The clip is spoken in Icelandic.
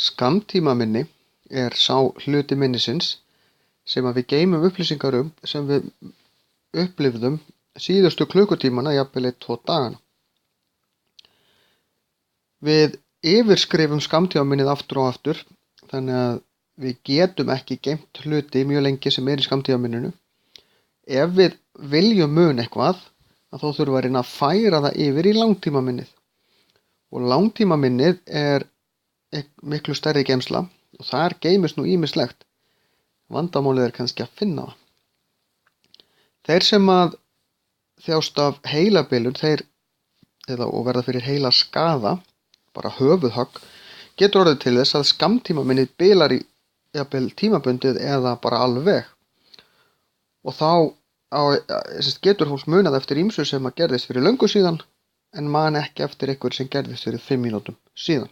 Skammtímaminni er sá hluti minnisins sem við geymum upplýsingar sem við upplifðum síðustu klukkutímana, jafnvel 1-2 dagana. Við yfirskrifum skammtímaminnið aftur og aftur, þannig að við getum ekki geymt hluti mjög lengi sem í skammtímaminninu. Ef við viljum muna eitthvað, þá þurfum við að reyna að færa það yfir í langtímaminnið. Og langtímaminnið er miklu stærri geymsla og þar geymist nú ýmislegt. Vandamálið er kannski að finna það. Þeir sem að þjást af heilabilun og verða fyrir heilaskaða, bara höfuðhögg, getur orðið til þess að skammtímaminnið bilar í jafnvel tímabundið eða bara alveg. Og þá getur fólk munað eftir ýmsu sem að gerðist fyrir löngu síðan en man ekki eftir einhverju sem gerðist fyrir 5 mínútum síðan.